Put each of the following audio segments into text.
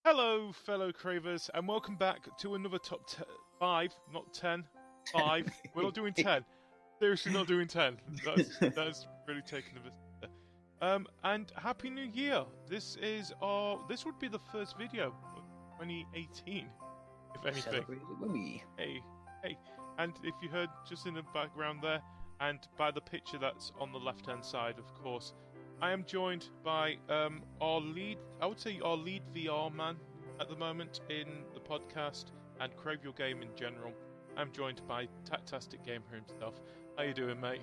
Hello, fellow Cravers, and welcome back to another top 5, not 10, 5. We're not doing 10. Seriously, not doing 10. That's really taking a bit. And Happy New Year. This would be the first video of 2018, if anything. Celebrate it with me. Hey. And if you heard just in the background there, and by the picture that's on the left-hand side, of course, I am joined by our lead VR man at the moment in the podcast and Crave Your Game in general. I'm joined by Tattastic Gamer himself. How you doing, mate?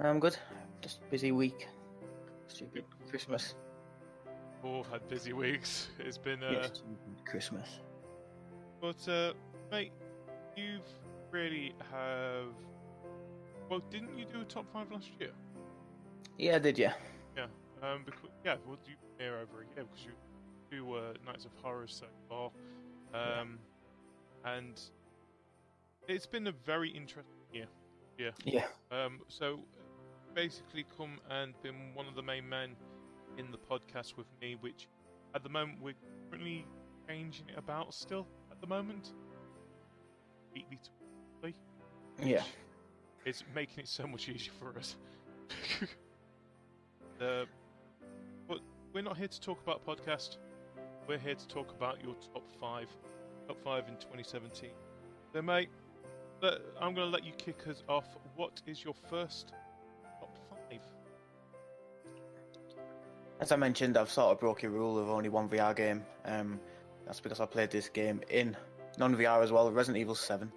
I'm good. Just busy week. Stupid Christmas. Oh, had busy weeks. It's been Yes, Christmas. But mate, you've really have. Well, didn't you do a top 5 last year? Yeah, I did, yeah. Yeah. Well, you here over a year because you do Nights of Horror so far, and it's been a very interesting year. Yeah. So basically, come and been one of the main men in the podcast with me, which at the moment we're currently changing it about still at the moment. Weekly to weekly. Yeah. It's making it so much easier for us. But we're not here to talk about podcast. We're here to talk about your top 5 in 2017. So, mate, I'm going to let you kick us off. What is your first top 5? As I mentioned, I've sort of broke your rule of only one VR game. That's because I played this game in non-VR as well, Resident Evil 7.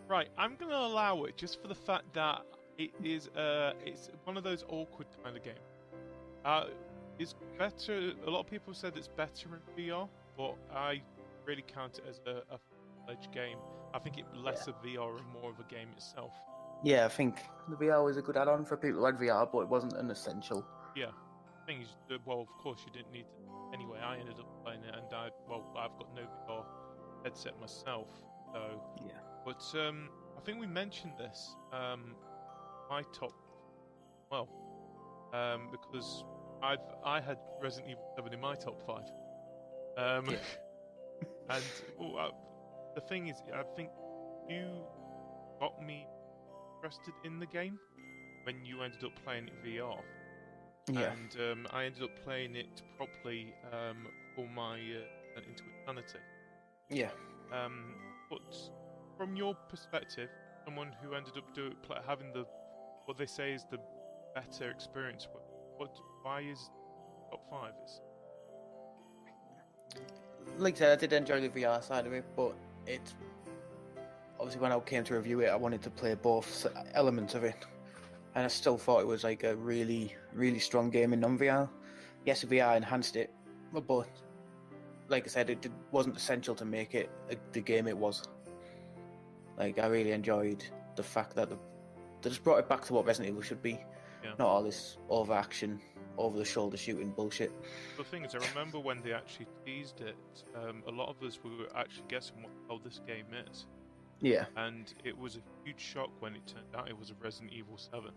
Right, I'm going to allow it just for the fact that it's one of those awkward kind of games. It's better. A lot of people said it's better in VR, but I really count it as a full-fledged game. I think it's less of VR and more of a game itself. Yeah, I think the VR was a good add-on for people who had VR, but it wasn't an essential. Yeah, the thing is, well, of course you didn't need it anyway. I ended up playing it, and I've got no VR headset myself, so yeah. But I think we mentioned this. My top, because I had Resident Evil 7 in my top 5. Yeah. And the thing is, I think you got me interested in the game when you ended up playing it VR. Yeah. And I ended up playing it properly for my Into Eternity. Yeah. But from your perspective, someone who ended up having what they say is the better experience, why is top 5? Like I said, I did enjoy the VR side of it, but obviously when I came to review it, I wanted to play both elements of it, and I still thought it was like a really, really strong game in non-VR. Yes, VR enhanced it, but like I said, it wasn't essential to make it the game it was. Like, I really enjoyed the fact that they just brought it back to what Resident Evil should be. Yeah. Not all this over-action, over-the-shoulder shooting bullshit. The thing is, I remember when they actually teased it, a lot of us were actually guessing what the hell this game is. Yeah. And it was a huge shock when it turned out it was a Resident Evil 7.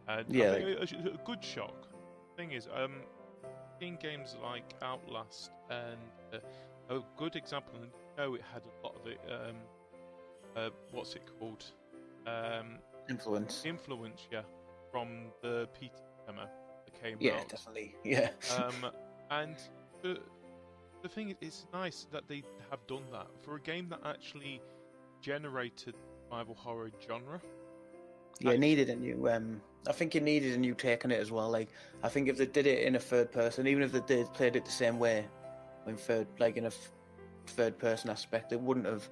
And yeah. A good shock. The thing is, seeing games like Outlast and a good example, and it had a lot of it. What's it called? Influence, yeah, from the PT demo that came out. Yeah, definitely, yeah. And the thing is, it's nice that they have done that for a game that actually generated survival horror genre. Yeah, it needed a new. I think it needed a new take on it as well. Like, I think if they did it in a third person, even if they played it the same way, in a third person aspect, it wouldn't have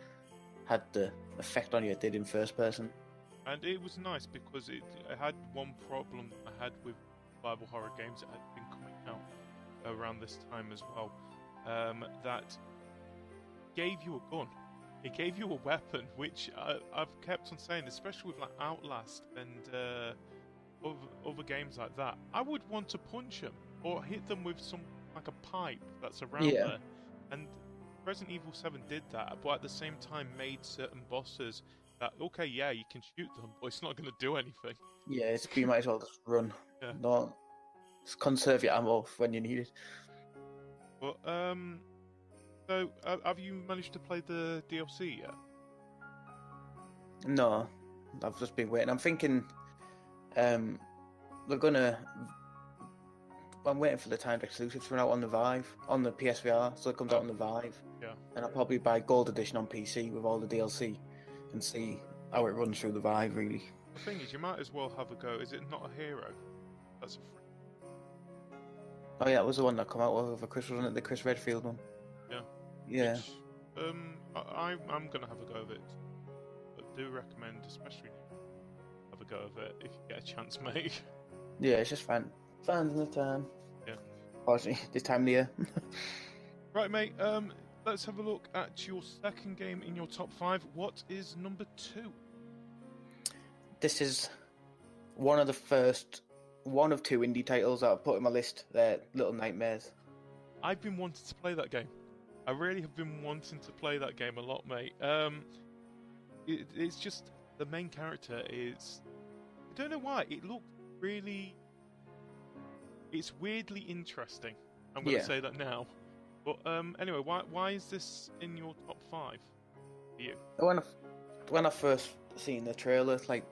had the effect on you it did in first person. And it was nice because it had one problem I had with survival horror games that had been coming out around this time as well, that gave you a gun. It gave you a weapon, which I've kept on saying, especially with like Outlast and other games like that. I would want to punch them or hit them with some like a pipe that's around there. And Resident Evil 7 did that, but at the same time made certain bosses that, okay, yeah, you can shoot them, but it's not going to do anything. Yeah, you might as well just run. Yeah. Just conserve your ammo when you need it. But So, have you managed to play the DLC yet? No, I've just been waiting. I'm thinking, they're gonna. I'm waiting for the timed exclusive to run out on the Vive, on the PSVR, so it comes out on the Vive. Yeah. And I'll probably buy Gold Edition on PC with all the DLC and see how it runs through the Vive, really. The thing is, you might as well have a go. Is it Not a Hero? That's a free. Oh yeah, that was the one that came out over Christmas, wasn't it? The Chris Redfield one. Yeah. Yeah. Which, I'm gonna have a go of it. But do recommend, especially have a go of it if you get a chance, mate. Yeah, it's just fun. Fun in the time. Yeah. Fortunately, this time of the year. Right, mate. Let's have a look at your second game in your top 5. What is number 2? This is one of the first, one of 2 indie titles that I've put in my list. They're Little Nightmares. I've been wanting to play that game. I really have been wanting to play that game a lot, mate. It's just the main character is. I don't know why it looks really. It's weirdly interesting. I'm going to say that now. But anyway, why is this in your top 5 for you? When I first seen the trailer, like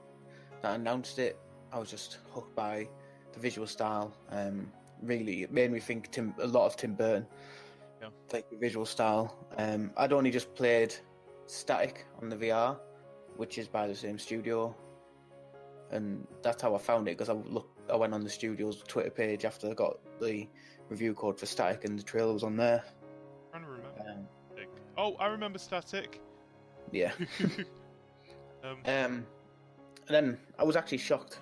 that announced it, I was just hooked by the visual style. Really, it made me think a lot of Tim Burton. Yeah. Like the visual style. I'd only just played Static on the VR, which is by the same studio, and that's how I found it because I went on the studio's Twitter page after I got the review code for Static, and the trailer was on there. I'm trying to remember. I remember Static. Yeah. And then I was actually shocked.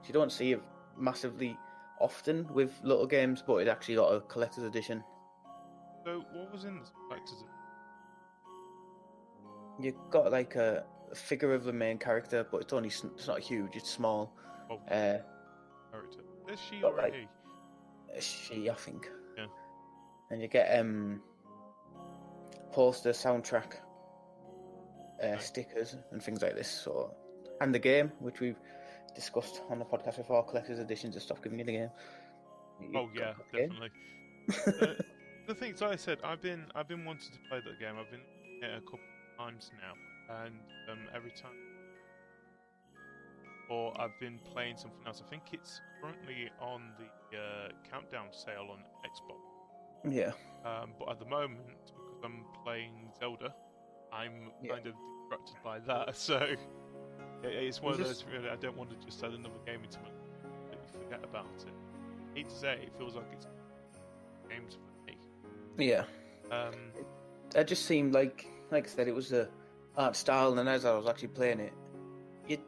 You don't see it massively often with little games, but it actually got a collector's edition. So what was in this collector's edition? You got like a figure of the main character, but it's not huge. It's small. Oh, character. Is she or like, he? She, I think. Yeah. And you get poster, soundtrack, stickers, and things like this. So, and the game, which we've discussed on the podcast before, collector's editions and stuff, giving you the game. Yeah, definitely. The thing, so I said, I've been wanting to play that game. I've been it a couple of times now, and every time, or I've been playing something else. I think it's currently on the countdown sale on Xbox. Yeah. But at the moment, because I'm playing Zelda, I'm kind of distracted by that. So it's one of those. Really, I don't want to just add another game into my completely forget about it. I hate to say it feels like it's games for me. Yeah. It just seemed like I said, it was the art style, and as I was actually playing it,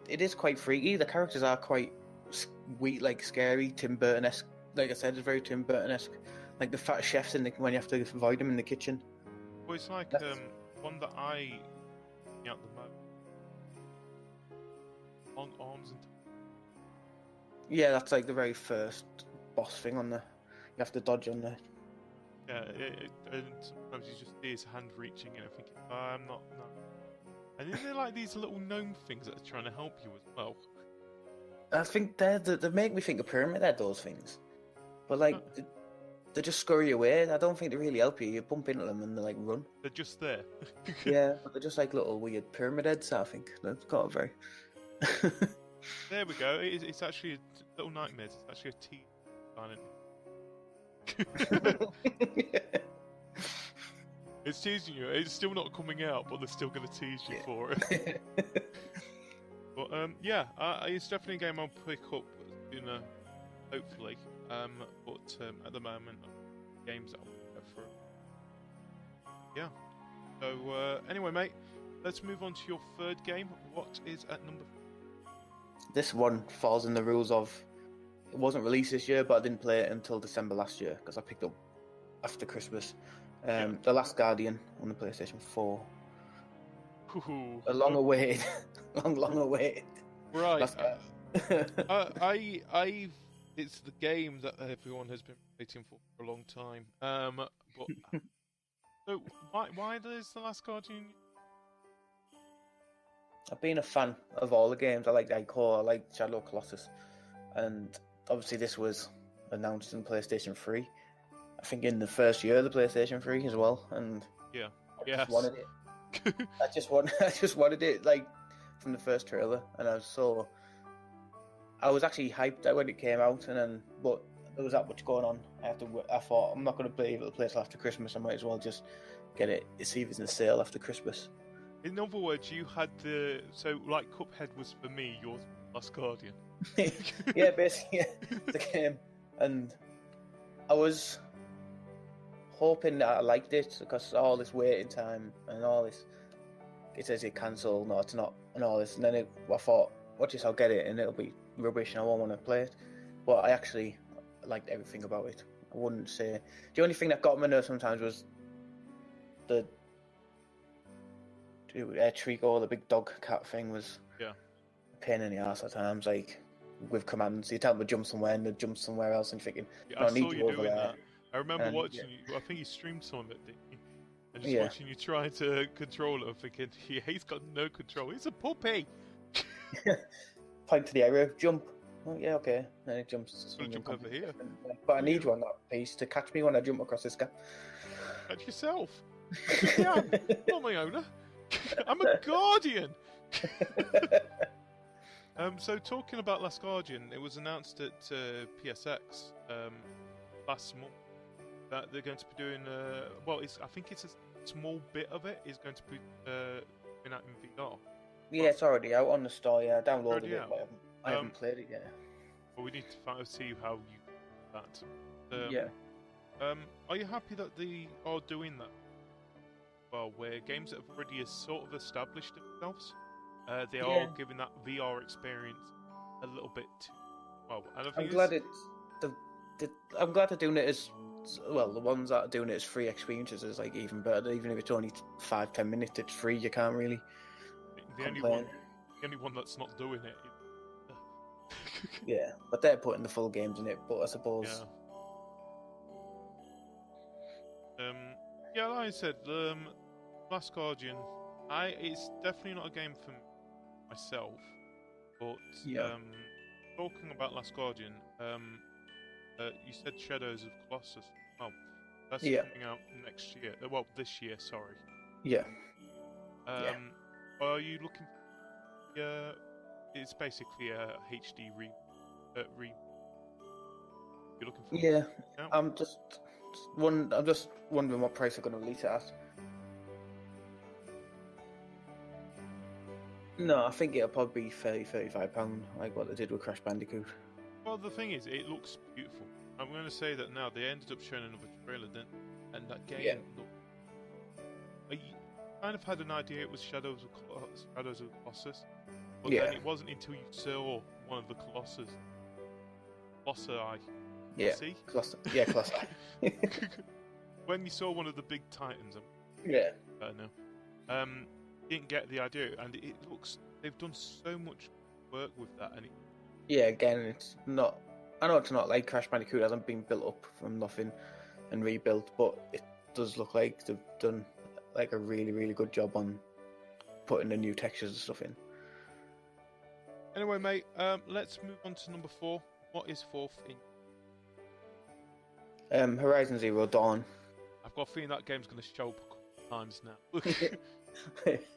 it is quite freaky. The characters are quite sweet, like scary, Tim Burton-esque. Like I said, it's very Tim Burton-esque. Like the fat chefs when you have to avoid them in the kitchen. Well, it's like one that I at the moment. Long arms and. Yeah, that's like the very first boss thing on the. You have to dodge on the. Yeah, and sometimes you just see his hand reaching and I think, I'm not. And then they're like these little gnome things that are trying to help you as well. I think they make me think of Pyramid Head, those things. But like, they just scurry away. I don't think they really help you. You bump into them and they like run. They're just there. Yeah, but they're just like little weird Pyramid Heads, I think. They've got a very... There we go. It's actually a Little Nightmares. It's actually a T silent. It's teasing you. It's still not coming out, but they're still going to tease you for it. But yeah, it's definitely a game I'll pick up sooner, hopefully. But at the moment, games I'll go for. Yeah. So anyway, mate, let's move on to your third game. What is at number? This one falls in the rules of. It wasn't released this year, but I didn't play it until December last year because I picked up after Christmas. The Last Guardian on the PlayStation 4. Ooh. A long awaited, long awaited. Right. It's the game that everyone has been waiting for a long time. But so why is The Last Guardian? I've been a fan of all the games. I like Ico, I like Shadow Colossus, and obviously this was announced in PlayStation 3. I think in the first year of the PlayStation 3 as well, and Yeah. I Yes. just wanted it. I just wanted it like from the first trailer, and I was actually hyped when it came out, but there was that much going on. I thought I'm not going to be able to play till after Christmas. I might as well just get it. See if it's in a sale after Christmas. In other words, you had so like Cuphead was for me, yours was Last Guardian. Yeah, basically the game, and I was hoping that I liked it because all this waiting time and all this. It says it cancelled, no, it's not, and all this. And then I thought, watch this, I'll get it, and it'll be rubbish, and I won't want to play it. But I actually liked everything about it. I wouldn't say the only thing that got my nerves sometimes was the Trico, the big dog cat thing, was a pain in the ass at times. Like with commands, you tell them to jump somewhere, and they jump somewhere else, and you're thinking, I need saw to you go over doing there. that. I remember watching you. I think you streamed some of it, didn't you? And just Yeah. watching you trying to control it, I'm thinking, he's got no control. He's a puppy. Point to the area, jump. Oh yeah, okay. And it jumps. Gotta jump over here. But I need you on that piece to catch me when I jump across this gap. Catch yourself. Yeah, I'm not my owner. I'm a guardian. So talking about Last Guardian, it was announced at PSX last month that they're going to be doing. I think it's a small bit of it is going to be in VR. Yeah, it's already out on the store. Yeah, I downloaded it, out. but I haven't played it yet. Well, we need to see how you do that. Yeah. Are you happy that they are doing that? Well, where games that have already sort of established themselves, they are giving that VR experience a little bit too well. And I'm glad I'm glad they're doing it as well. The ones that are doing it as free experiences is like even better. Even if it's only 5-10 minutes, it's free. You can't really. The only one that's not doing it. Yeah, but they're putting the full games in it. But I suppose. Yeah. Like I said, Last Guardian. It's definitely not a game for myself. But talking about Last Guardian, you said Shadows of Colossus. Oh, that's coming out next year. Well, this year. Sorry. Yeah. Are you looking? It's basically a HD re. You're looking for? Yeah. I'm just wondering what price they're going to release it at. No, I think it'll probably be £30-35, like what they did with Crash Bandicoot. Well, the thing is, it looks beautiful. I'm going to say that now. They ended up showing another trailer, and that game looked. I kind of had an idea it was Shadows of Colossus, but then it wasn't until you saw one of the Colossi. Yeah. See? Colossi. When you saw one of the big titans, I don't know. Didn't get the idea, and it looks. They've done so much work with that, and again, it's not. I know it's not like Crash Bandicoot hasn't been built up from nothing and rebuilt, but it does look like they've done like a really, really good job on putting the new textures and stuff in. Anyway, mate, let's move on to number 4. What is 4th in? Horizon Zero Dawn. I've got a feeling that game's going to show up a couple times now.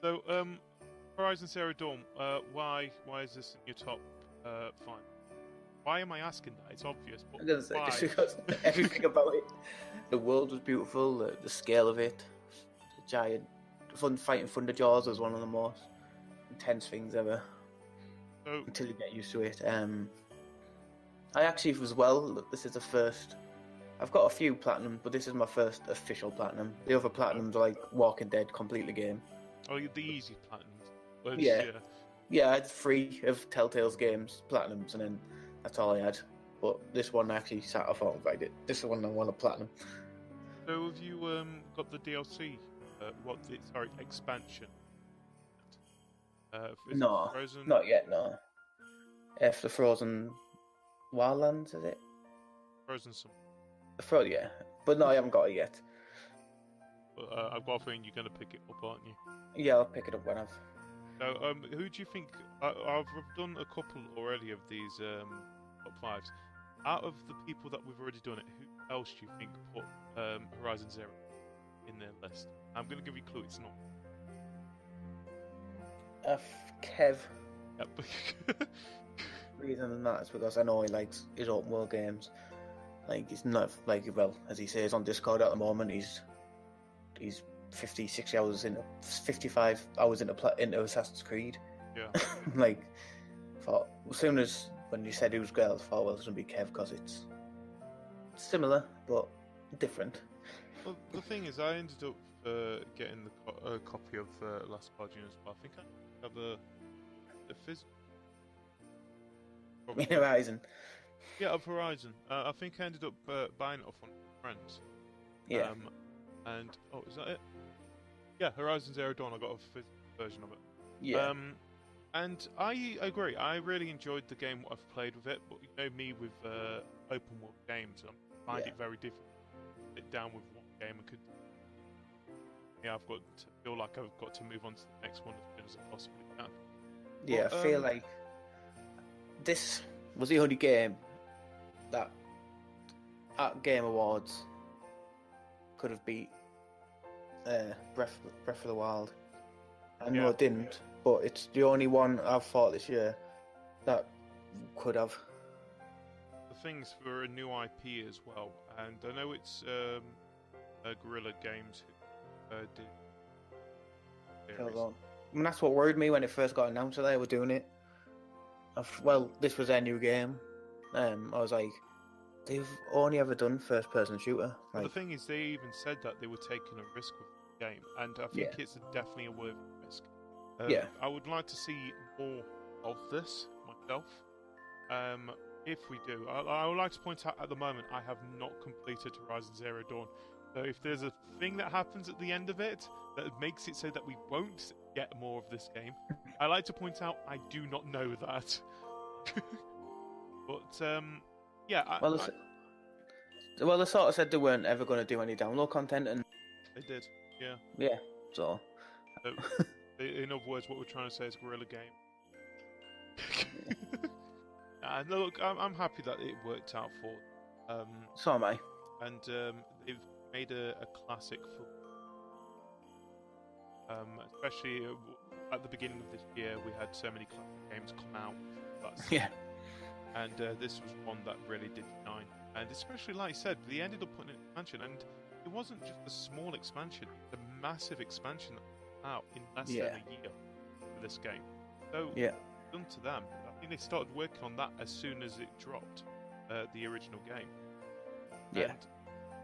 So, Horizon Zero Dawn. Why is this in your top 5? Why am I asking that? It's obvious, but why? Just because everything about it. The world was beautiful. The scale of it. The giant fighting Thunder Jaws was one of the most intense things ever. So, until you get used to it. I actually, as well, this is the first. I've got a few platinum, but this is my first official platinum. The other platinums are like Walking Dead, complete the game. Oh, the easy platinums. Yeah, I had 3 of Telltale's games, platinums, and then that's all I had. But this one I actually sat off on, right? This is the one I want a platinum. So have you got the DLC? Expansion? No, not yet. No. F the Frozen Wildlands, is it? Frozen some. Yeah, but no, I haven't got it yet. I've got a feeling you're going to pick it up, aren't you? Yeah, I'll pick it up when I've. So, who do you think? I've done a couple already of these top 5s. Out of the people that we've already done it, else do you think put Horizon Zero in their list? I'm going to give you a clue. It's not. Kev. Yep. Reason than that is because I know he likes his open world games. Like he's not like, well, as he says on Discord at the moment, he's 50, 60 hours into 55 hours into Assassin's Creed. Yeah. Like, thought as soon as when you said he was girls, I thought, well, it's gonna be Kev because it's similar but different. Well, the thing is, I ended up getting the copy of Last Guardian as well. I think I have a physical. In Horizon. Yeah, of Horizon. I think I ended up buying it off one of my friends. Yeah. And is that it? Yeah, Horizon Zero Dawn. I got a physical version of it. Yeah. And I agree. I really enjoyed the game. What I've played with it, but you know me with open world games, I find it very difficult to sit down with one game and could. Yeah, I've got to feel like I've got to move on to the next one as soon as I possibly can. Yeah, I feel like this was the only game that at Game Awards could have beat Breath of the Wild. I know it didn't, but it's the only one I've thought this year that could have. The thing's for a new IP as well, and I know it's Guerrilla Games who did. I mean, that's what worried me when it first got announced that they were doing it. Well, this was their new game. I was like, they've only ever done first-person shooter. Well, the thing is, they even said that they were taking a risk with the game, and I think it's definitely a worthy risk. I would like to see more of this myself. If we do, I would like to point out at the moment I have not completed Horizon Zero Dawn. So if there's a thing that happens at the end of it that makes it so that we won't get more of this game, I like to point out I do not know that. But well, they sort of said they weren't ever going to do any download content, and they did. Yeah. Yeah. So in other words, what we're trying to say is Guerrilla Game. And look, I'm happy that it worked out for. So am I. And they've made a classic for. Especially at the beginning of this year, we had so many classic games come out. Yeah. And this was one that really did shine. And especially, like I said, they ended up putting an expansion, and it wasn't just a small expansion; it's a massive expansion that came out in less than a year for this game. So, done to them. I think they started working on that as soon as it dropped, the original game. Yeah.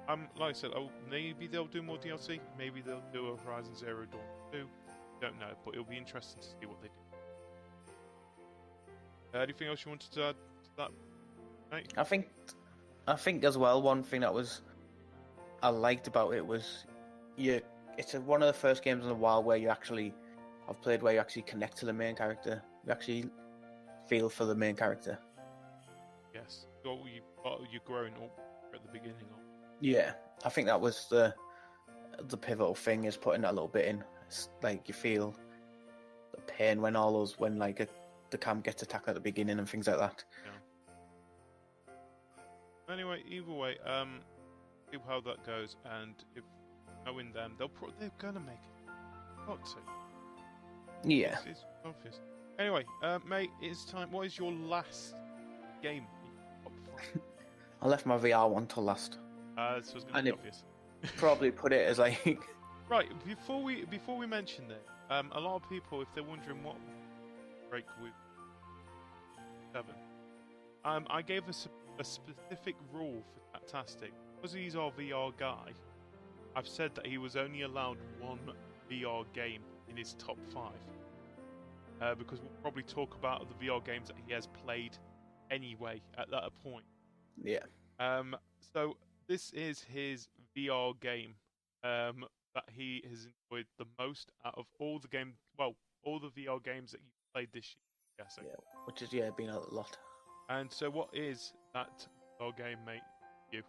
And, like I said, maybe they'll do more DLC. Maybe they'll do a Horizon Zero Dawn 2. Don't know, but it'll be interesting to see what they do. Anything else you wanted to add to that, mate? I think as well, one thing that I liked about it was it's one of the first games in a while where I've played where you actually connect to the main character. You actually feel for the main character. Yes. Well, you're growing up at the beginning. Yeah, I think that was the pivotal thing, is putting that little bit in. It's like you feel the pain when the camp gets attacked at the beginning and things like that. Yeah. Anyway, either way, see how that goes, and if knowing them, they're gonna make it. Got to. Yeah. It's obvious. Anyway, mate, it's time. What is your last game? I left my VR one till last. This was gonna be obvious. Probably put it as like. Right, before we mention that, a lot of people, if they're wondering what break with 7, I gave a specific rule for Tattastic. Because he's our VR guy, I've said that he was only allowed one VR game in his top 5. Because we'll probably talk about the VR games that he has played anyway at that point. Yeah. So this is his VR game that he has enjoyed the most out of all the all the VR games that you played this year. I'm guessing. Yeah, which has been a lot. And so, what is that VR game, mate? You?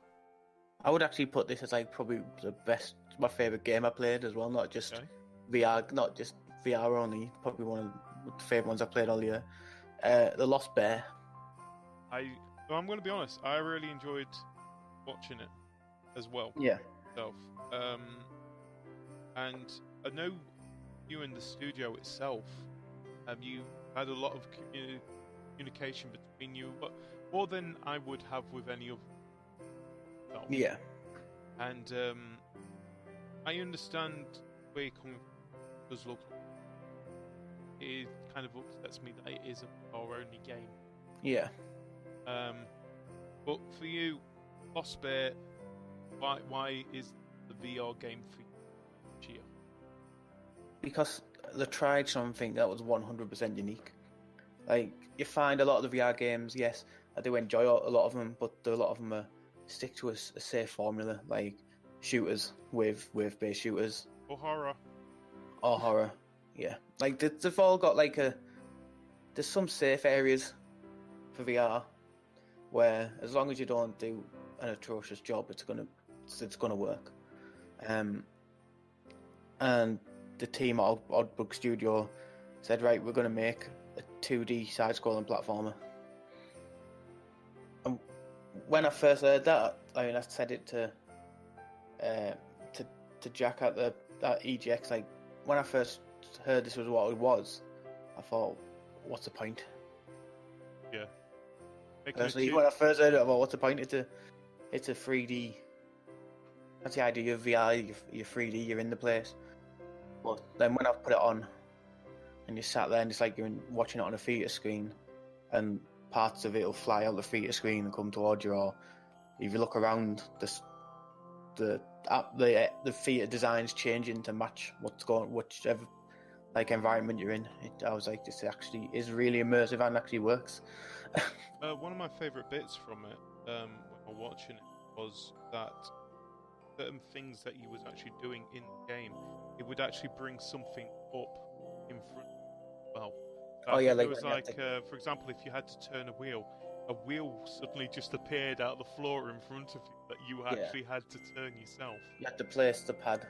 I would actually put this as like probably my favorite game I played as well. Not just VR, not just VR only. Probably one of the favorite ones I played all year. The Lost Bear. I'm going to be honest. I really enjoyed watching it. as well. Yeah. Itself. And I know you in the studio itself, you had a lot of communication between you, but more than I would have with any of self. Yeah. And I understand where you're coming from. It does look. It kind of upsets me that it is a VR-only game. Yeah. But for you, Lost Bear, why is the VR game for you? Because they tried something that was 100% unique. Like, you find a lot of the VR games, yes, I do enjoy a lot of them, but a lot of them stick to a safe formula, like shooters with wave-based shooters. Or horror. Or horror, yeah. Like, they've all got, like, there's some safe areas for VR where, as long as you don't do an atrocious job, it's gonna work. And the team at Oddbug Studio said, right, we're gonna make a 2D side-scrolling platformer. And when I first heard that, I mean, I said it to Jack at EGX. Like, when I first heard this was what it was, I thought, what's the point? Yeah. Personally, when I first heard it, I thought, what's the point? It's a 3D. That's the idea of VR. You're 3D. You're in the place. But then when I put it on, and you sat there, and it's like you're watching it on a theatre screen, and parts of it will fly out the theatre screen and come towards you, or if you look around, the theatre design's changing to match whichever like environment you're in. I was like, this actually is really immersive and actually works. One of my favourite bits from it, when I was watching it, was that certain things that he was actually doing in the game, it would actually bring something up in front. Well, Oh yeah, like it was like, for example, if you had to turn a wheel suddenly just appeared out of the floor in front of you that you actually had to turn yourself. You had to place the pad,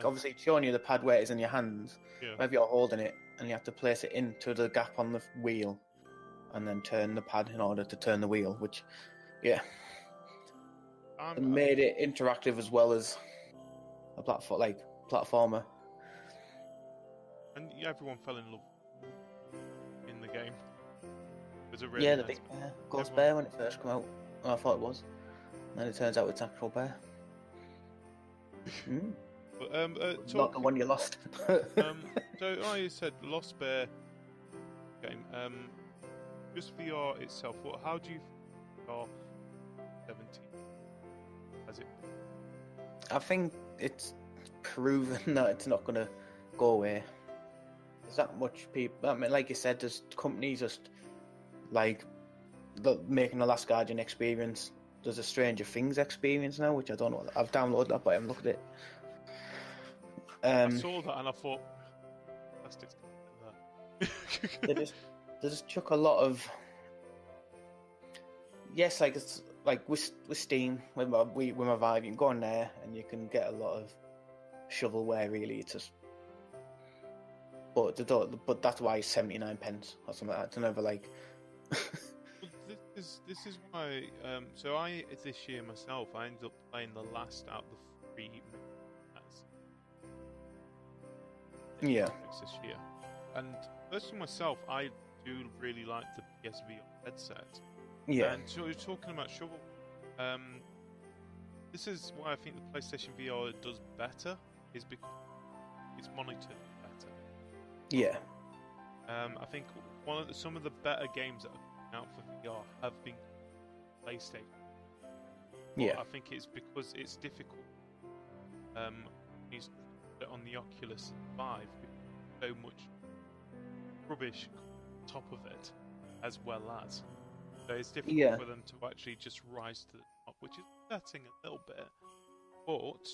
obviously it's showing you the pad where it is in your hands. Yeah. Maybe you're holding it, and you have to place it into the gap on the wheel, and then turn the pad in order to turn the wheel. Which, yeah, made it interactive as well as a platformer. And everyone fell in love in the game. It was a really the big bear, Ghost Bear, when it first came out. Oh, I thought it was. And then it turns out it's an actual bear. But, not the one you lost. So you said Lost Bear game. Just VR itself. How do you feel VR 17? Has it? I think it's proven that it's not going to go away. There's that much people. I mean, like you said, there's companies just like making the Last Guardian experience. There's a Stranger Things experience now, which I don't know. I've downloaded that, but I haven't looked at it. I saw that and I thought, Tattastic's they just chuck a lot of. Yes, like it's like with Steam, with my Vive, you can go on there and you can get a lot of shovelware. Really, it's just. But that's why it's 79 pence or something like that. It's never like. This is why. So this year myself, I ended up playing the last out of the 3. Yeah. This year, and personally myself, I do really like the PSVR headset. Yeah. And so you're talking about shovel. This is why I think the PlayStation VR does better, is because it's monitored better. Yeah. I think some of the better games that are coming out for VR have been PlayStation. Yeah. I think it's because it's difficult. It's on the Oculus 5, so much rubbish on top of it, as well as. So it's difficult for them to actually just rise to the top, which is upsetting a little bit. But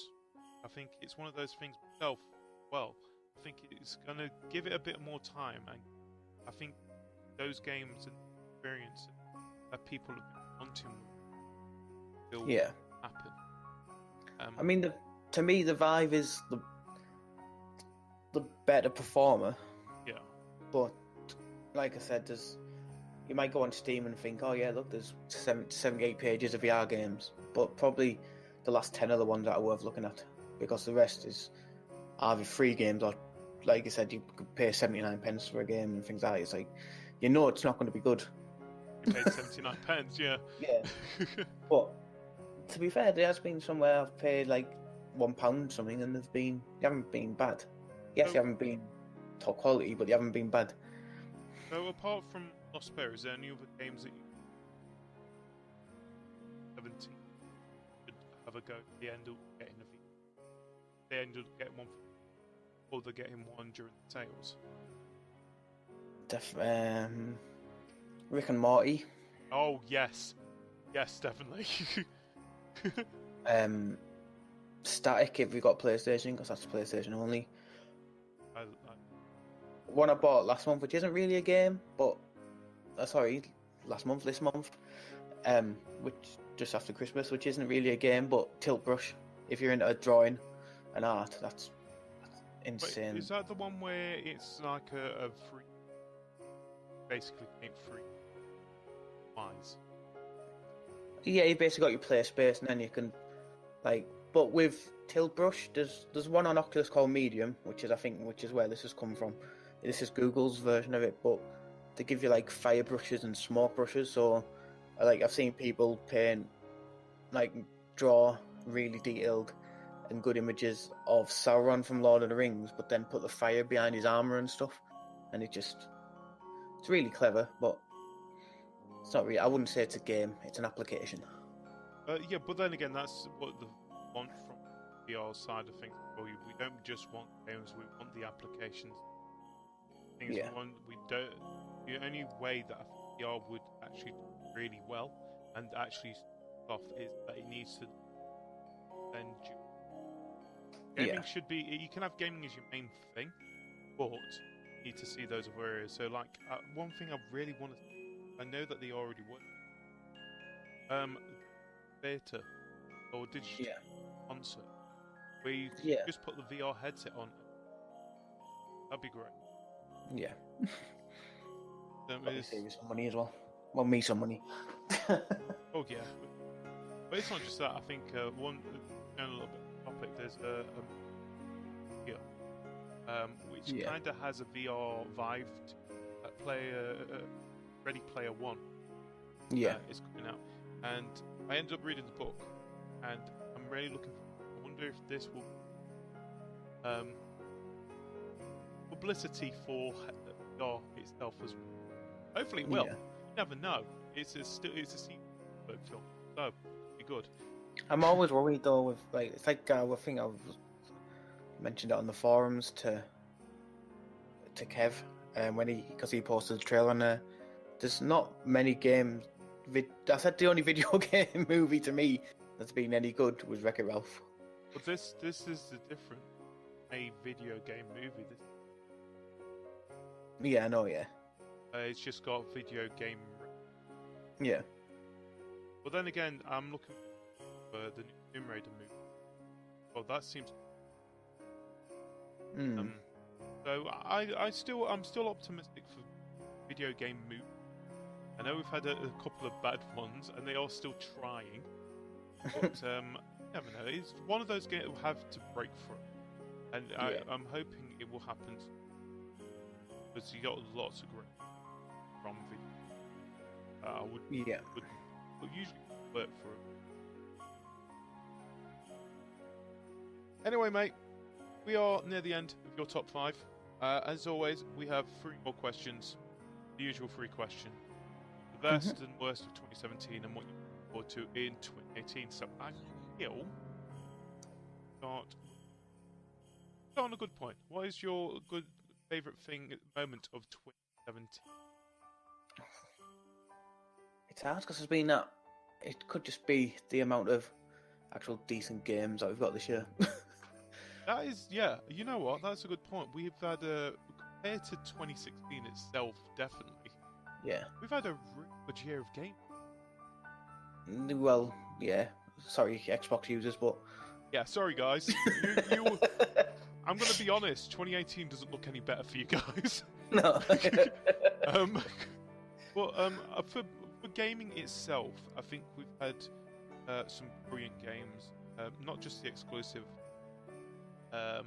I think it's one of those things myself. Well, I think it's going to give it a bit more time, and I think those games and experiences that people have been wanting will happen. I mean, to me, the Vive is the better performer. Yeah. But like I said, you might go on Steam and think, oh yeah, look, there's 78 pages of VR games, but probably the last 10 are the ones that are worth looking at, because the rest is either free games or, like you said, you could pay 79 pence for a game and things like that. It's like, you know it's not going to be good. You paid 79 pence, yeah. Yeah. But to be fair, there has been somewhere I've paid like £1 something, and they haven't been bad. Yes, So- they haven't been top quality, but they haven't been bad. So apart from Lost Bear, is there any other games that you 17 should have a go at the end of getting a V? They end up getting one, or they're getting one during the sales. Rick and Morty. Oh yes, yes, definitely. Static if we got PlayStation, because that's PlayStation only. I, One I bought last month, which isn't really a game, but this month, which just after Christmas, which isn't really a game, but Tilt Brush. If you're into drawing and art, that's insane. Wait, is that the one where it's like a free, basically paint free lines? Yeah, you basically got your play space, and then you can, like, but with Tilt Brush, there's one on Oculus called Medium, which is where this has come from. This is Google's version of it, but they give you like fire brushes and smoke brushes. So, like, I've seen people paint, like, draw really detailed and good images of Sauron from Lord of the Rings, but then put the fire behind his armor and stuff, and it's really clever, but it's not really. I wouldn't say it's a game; it's an application. Yeah, but then again, that's what the want from the VR side of things. Well, we don't just want games; we want the applications. Things Yeah. we don't. The only way that a VR would actually do really well and actually off is that it needs to then. Gaming should be. You can have gaming as your main thing, but you need to see those other areas. So, like, one thing I really want to. I know that they already would. Theatre or digital concert where you just put the VR headset on. That'd be great. Yeah. It's... Save you some money as well. Well, me some money. Oh yeah, but it's not just that. I think one a little bit topic. There's which kind of has a VR vibe. Ready Player One. Yeah, is coming out, and I ended up reading the book, and I'm really looking. I wonder if this will publicity for VR itself as well. Hopefully it will. Yeah. You never know. It's a sequel film, so it'll be good. I'm always worried though with it's like I think I've mentioned it on the forums to Kev, because he posted the trailer on there. There's not many games. I said the only video game movie to me that's been any good was Wreck-It Ralph. But this is the different video game movie. Yeah, I know. Yeah. It's just got video game. Yeah. But then again, I'm looking for the new Tomb Raider movie. Well, that seems. So I'm still optimistic for video game movie. I know we've had a couple of bad ones, and they are still trying. But never know. It's one of those games that will have to break through, and I'm hoping it will happen. Because you got lots of great from video. I would usually work for it. Anyway, mate, we are near the end of your top 5. As always, we have 3 more questions. The usual 3 question. The best and worst of 2017 and what you look forward to in 2018. So I feel start on a good point. What is your good favourite moment of 2017? It's hard because there's been that. It could just be the amount of actual decent games that we've got this year. That is, yeah. You know what? That's a good point. We've had compared to 2016 itself, definitely. Yeah. We've had a really good year of game. Well, yeah. Sorry, Xbox users, but yeah. Sorry, guys. I'm going to be honest. 2018 doesn't look any better for you guys. No. For gaming itself, I think we've had some brilliant games. not just the exclusive. Um,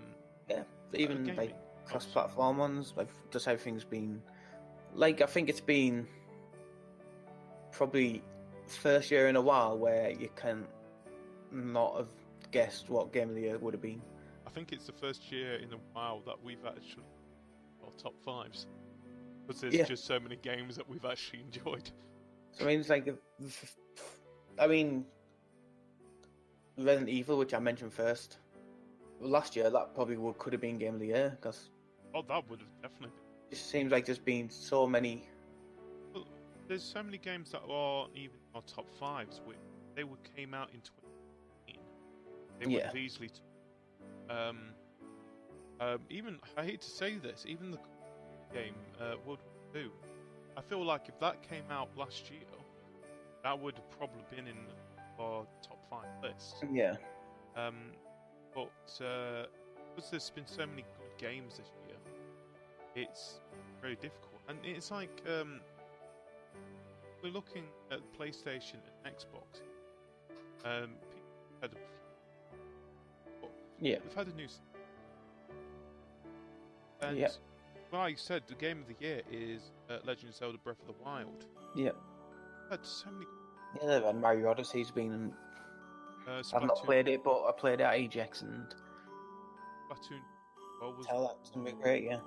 Yeah, even gaming. like cross-platform ones. Like, just everything's been like, I think it's been probably first year in a while where you can not have guessed what game of the year would have been. I think it's the first year in a while that we've actually got top fives, because there's just so many games that we've actually enjoyed. So I mean, it's like, Resident Evil, which I mentioned first, last year that probably could have been game of the year, because that would have definitely been. It just seems like there's been so many. Well, there's so many games that are even our top fives. They came out in 2018. They would have easily. Even, I hate to say this, even the game World War II, I feel like if that came out last year, that would have probably been in our top 5 list. Yeah. But because there's been so many good games this year, it's very difficult. And it's like we're looking at PlayStation and Xbox. We've had a new. And like you said, the game of the year is Legend of Zelda: Breath of the Wild. Yeah. Had so many. Yeah, and Mario Odyssey's been. I've not played it, but I played it at Ajax and. Splatoon. Was that's gonna be great, yeah.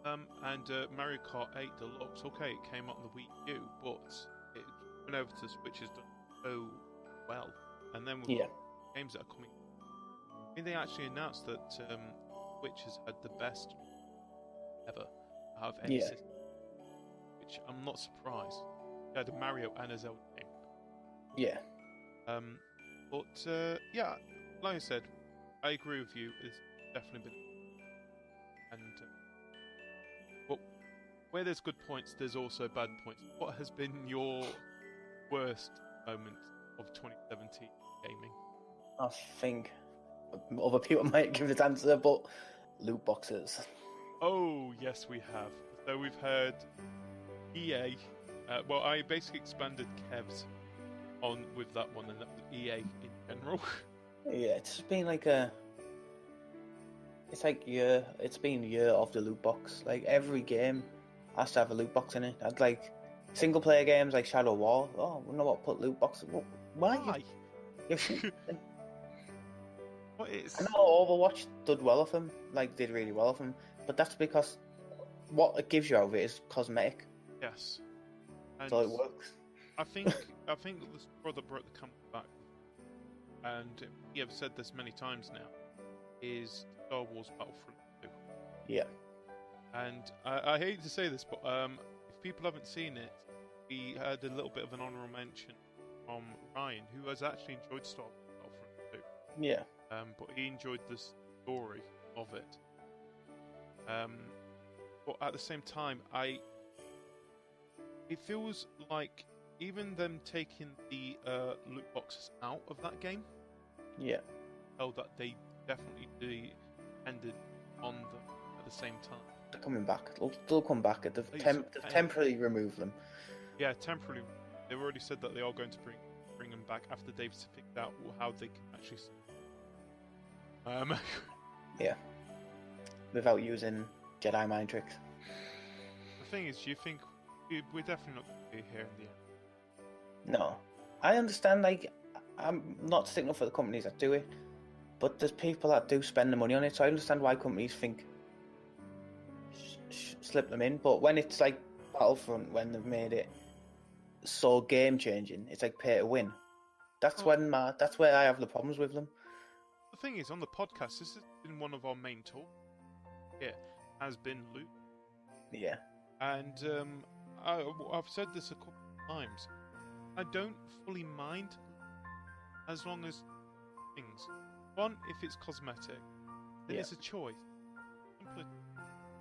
And Mario Kart 8 Deluxe. Okay, it came out on the Wii U, but it went over to the Switch, has done so well. And then we've got games that are coming. I mean, they actually announced that Switch has had the best ever out of any system, which I'm not surprised. They had a Mario and a Zelda game. Yeah. But yeah, like I said, I agree with you. It's definitely been, and but where there's good points, there's also bad points. What has been your worst moment of 2017 gaming? I think other people might give this answer, but loot boxes. Oh yes, we have. So we've heard EA. Well, I basically expanded Kev's on with that one, and that was EA in general. Yeah, it's been like it's been a year of the loot box. Like, every game has to have a loot box in it. I'd like single player games like Shadow War. Oh, we know what, put loot boxes. Why? What is? I know Overwatch did really well of them, but that's because what it gives you out of it is cosmetic. Yes. And so it works. I think this brother broke the company back, and you have said this many times now, is Star Wars Battlefront 2. Yeah. And I hate to say this, but if people haven't seen it, we had a little bit of an honourable mention from Ryan, who has actually enjoyed Star Wars Battlefront 2. Yeah. But he enjoyed the story of it. But at the same time, it feels like even them taking the loot boxes out of that game, that they definitely ended on them at the same time. They're coming back. They'll come back. They've temporarily removed them. Yeah, temporarily. They've already said that they are going to bring them back after they've figured out how they can actually. Yeah. Without using Jedi mind tricks. The thing is, do you think we're definitely not going to be here in the end? No. I understand, like, I'm not sticking up for the companies that do it, but there's people that do spend the money on it, so I understand why companies think slip them in, but when it's like Battlefront, when they've made it so game-changing, it's like pay to win. That's where I have the problems with them. The thing is, on the podcast, this has been one of our main talks. Yeah, has been loot. Yeah. And I've said this a couple of times. I don't fully mind as long as things. One, if it's cosmetic, then it's a choice. Simply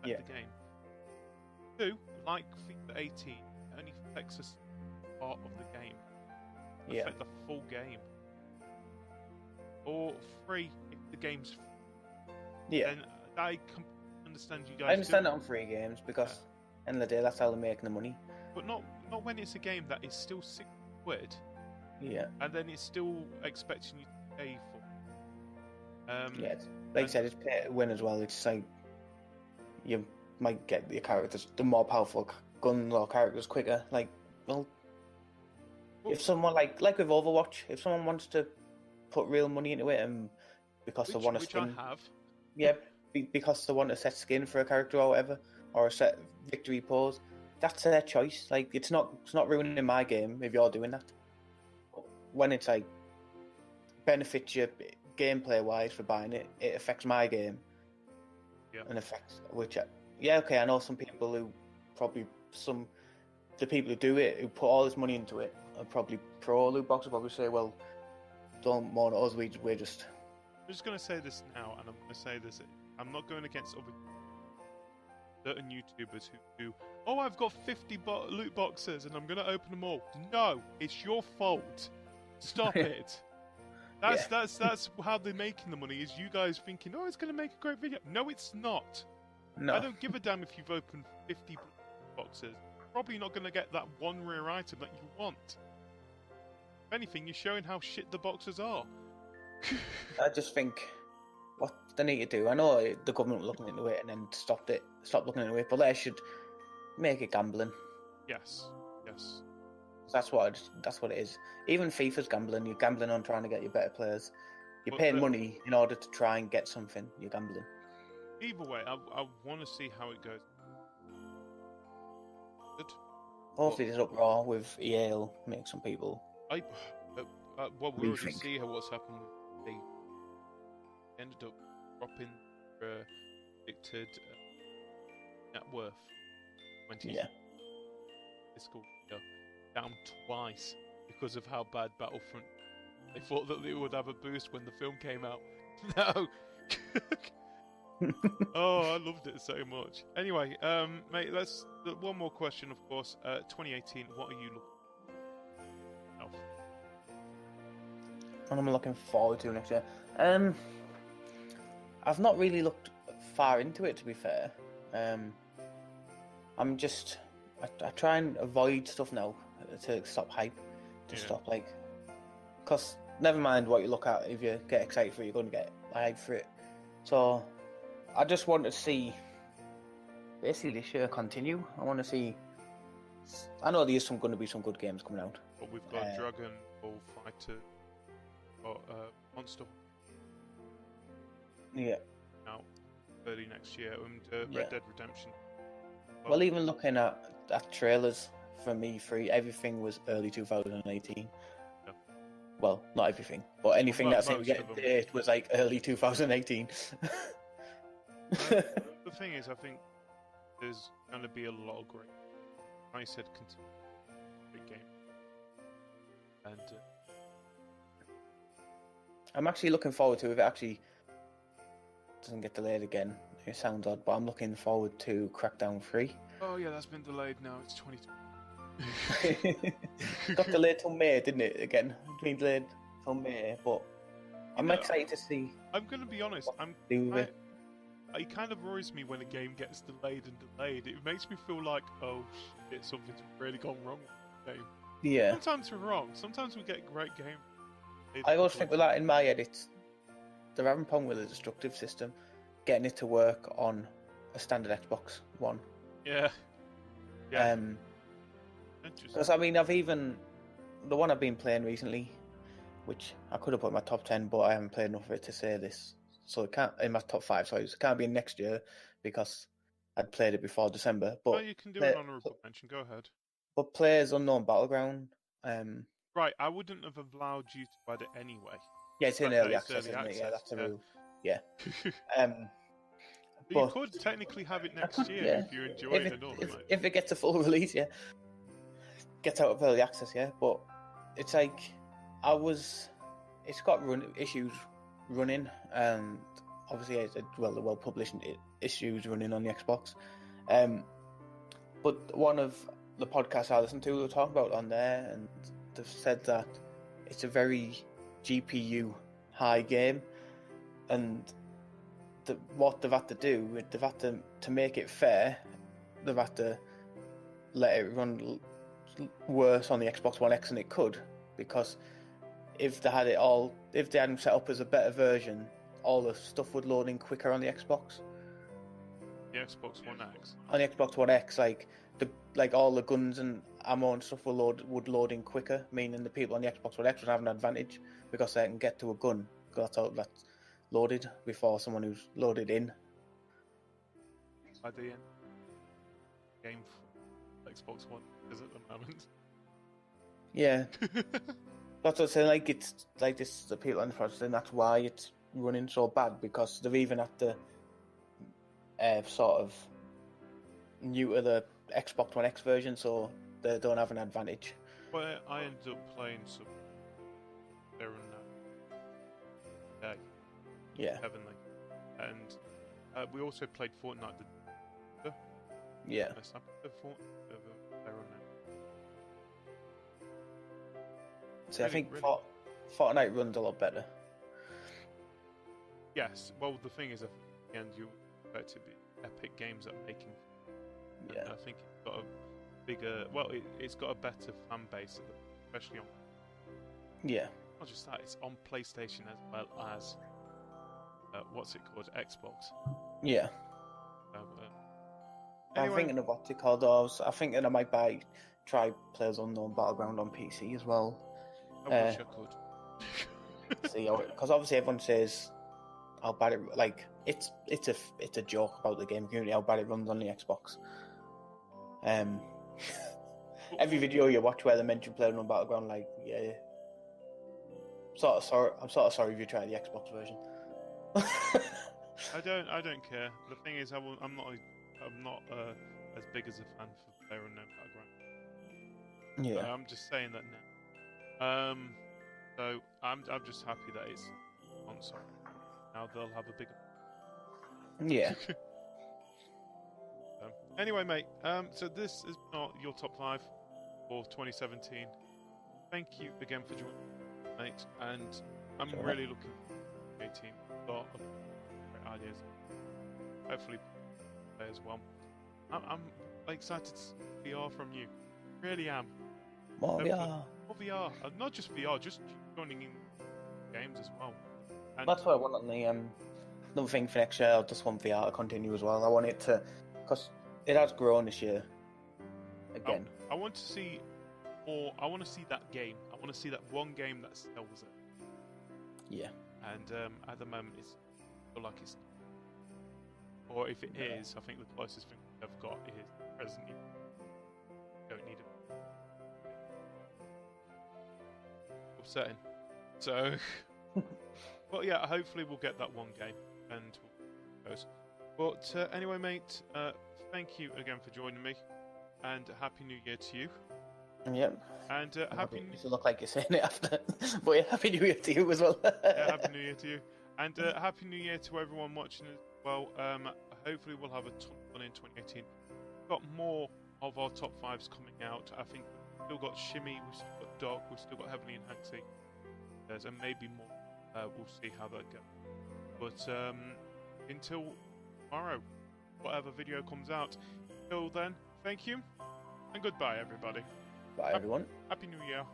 the game. Two, like FIFA 18, it only affects a part of the game. It affects the full game. Or free if the game's free. Yeah. Then I understand you guys. I understand that on free games because end of the day that's how they're making the money. But not when it's a game that is still £6. Yeah. And then it's still expecting you to pay for. Yeah, like I said, it's pay to win as well. It's like you might get your characters, the more powerful guns or characters quicker. Like, well, if someone like with Overwatch, if someone wants to put real money into it, and because they want a skin, I have. Yeah, because they want a set skin for a character or whatever, or a set victory pose, that's their choice. Like, it's not ruining my game if you're doing that. When it's like benefits you gameplay wise for buying it, it affects my game. Yeah. And affects I know some people who the people who do it, who put all this money into it, are probably pro loot boxes. Probably say, well, don't moan at us. We're just. I'm just going to say this now, and I'm going to say this. I'm not going against certain YouTubers who do, oh, I've got 50 loot boxes and I'm going to open them all. No, it's your fault. Stop it. That's how they're making the money, is you guys thinking, oh, it's going to make a great video. No, it's not. No. I don't give a damn if you've opened 50 boxes. Probably not going to get that one rare item that you want. If anything, you're showing how shit the boxes are. I just think what they need to do. I know the government were looking into it and then stopped looking into it, but they should make it gambling. Yes. That's what it is. Even FIFA's gambling. You're gambling on trying to get your better players. You're paying money in order to try and get something. You're gambling. Either way, I want to see how it goes. Good. Hopefully, this uproar with EA will make some people. We already see what's happened. They ended up dropping their predicted net worth 20 fiscal year down twice because of how bad Battlefront. They thought that they would have a boost when the film came out. No. Oh, I loved it so much. Anyway, mate, let's one more question, of course. 2018. What are you looking for? What am I looking forward to next year? I've not really looked far into it, to be fair. I try and avoid stuff now to stop hype, because never mind what you look at, if you get excited for it, you're going to get hype for it. So I just want to see basically this year continue. I want to see. I know there's going to be some good games coming out. But we've got Dragon Ball Fighter, or Monster. Yeah. Out early next year, and Red Dead Redemption. Well, even looking at trailers from E3, everything was early 2018. Yeah. Well, not everything, but anything that's in it was like early 2018. The thing is, I think there's going to be a lot of great. I said, great game, and I'm actually looking forward to it. If it actually doesn't get delayed again, it sounds odd, but I'm looking forward to Crackdown 3. Oh yeah, that's been delayed now. It's 2020. Got delayed till May, didn't it? Again, it's been delayed till May, but I'm excited to see. I'm going to be honest. It kind of worries me when a game gets delayed. It makes me feel like, oh shit, something's really gone wrong with the game. Yeah. Sometimes we're wrong. Sometimes we get great games. I always think with that in my head, they're having a problem with the destructive system, getting it to work on a standard Xbox One. Yeah. Because I mean, the one I've been playing recently, which I could have put in my top 10, but I haven't played enough of it to say this. So it can't in my top 5. Sorry, it can't be in next year because I'd played it before December. But you can do an honourable mention. Go ahead. But Players Unknown Battleground. Right, I wouldn't have allowed you to add it anyway. Yeah, it's in early access, isn't it? Yeah, that's a rule. Yeah. But you could technically have it next year if you enjoy it enough. If it gets a full release, yeah. Gets out of early access, yeah. But it's like it's got issues running, and obviously the well-published issues running on the Xbox. But one of the podcasts I listened to, they were talking about on there, and they've said that it's a very GPU high game, and what they've had to do, they've had to make it fair, they've had to let it run worse on the Xbox One X than it could, because if they had it all, if they hadn't set up as a better version, all the stuff would load in quicker on the Xbox. The Xbox One X. On the Xbox One X, like all the guns and ammo and stuff would load in quicker, meaning the people on the Xbox One X would have an advantage because they can get to a gun that's loaded before someone who's loaded in. By the end game for Xbox One is at the moment. Yeah. That's what I'm saying, like it's like this the people on the project, and that's why it's running so bad, because they're even at the sort of new to the Xbox One X version, so they don't have an advantage. Well, I ended up playing some there and yeah, heavenly, and we also played Fortnite. Yeah. Let's have the Fortnite there and now. See, I think Fortnite runs a lot better. Yes. Well, the thing is, at the end, you expect it to be Epic Games that are making. Yeah. And I think it's got a bigger. Well, it's got a better fan base, especially on. Yeah. Not just that; it's on PlayStation as well as what's it called, Xbox. Yeah. Anyway. I'm thinking of what's it called. I think that I might try Players Unknown Battleground on PC as well. I wish I could. See, because obviously everyone says how bad it it's a joke about the game community how bad it runs on the Xbox. Every video you watch where they mention PlayerUnknown Battleground, like yeah, I'm sort of sorry if you try the Xbox version. I don't care. The thing is, I'm not as big as a fan for PlayerUnknown Battleground. Yeah. I'm just saying that now. So I'm just happy that it's on console. Now they'll have a bigger. Yeah. Anyway, mate. So this is not your top 5 for 2017. Thank you again for joining, mate. And I'm really looking forward to 2018. Got great ideas. Hopefully, play as well. I'm excited to see VR from you. Really am. More VR. More VR. Not just VR, just joining in games as well. And that's what I want on the another thing for next year. I just want VR to continue as well. I want it to, because it has grown this year. Again. I want to see more. I want to see that game. I want to see that one game that sells it. Yeah. And at the moment, it's feel like it's. Or if it is, I think the closest thing I've got is Resident Evil. Don't need it. Upsetting. So, but yeah, hopefully we'll get that one game and we'll goes. But anyway, mate, thank you again for joining me, and Happy New Year to you. Yep. And happy. You look like you're saying it after, but yeah, Happy New Year to you as well. Yeah, Happy New Year to you, and Happy New Year to everyone watching as well. Hopefully we'll have a ton of fun in 2018. We've got more of our top 5s coming out. I think we've still got Shimmy, we've still got Doc, we've still got Heavenly and Hanksy. And maybe more. We'll see how that goes. But until tomorrow, whatever video comes out. Till then, thank you and goodbye, everybody. Bye, everyone. Happy New Year.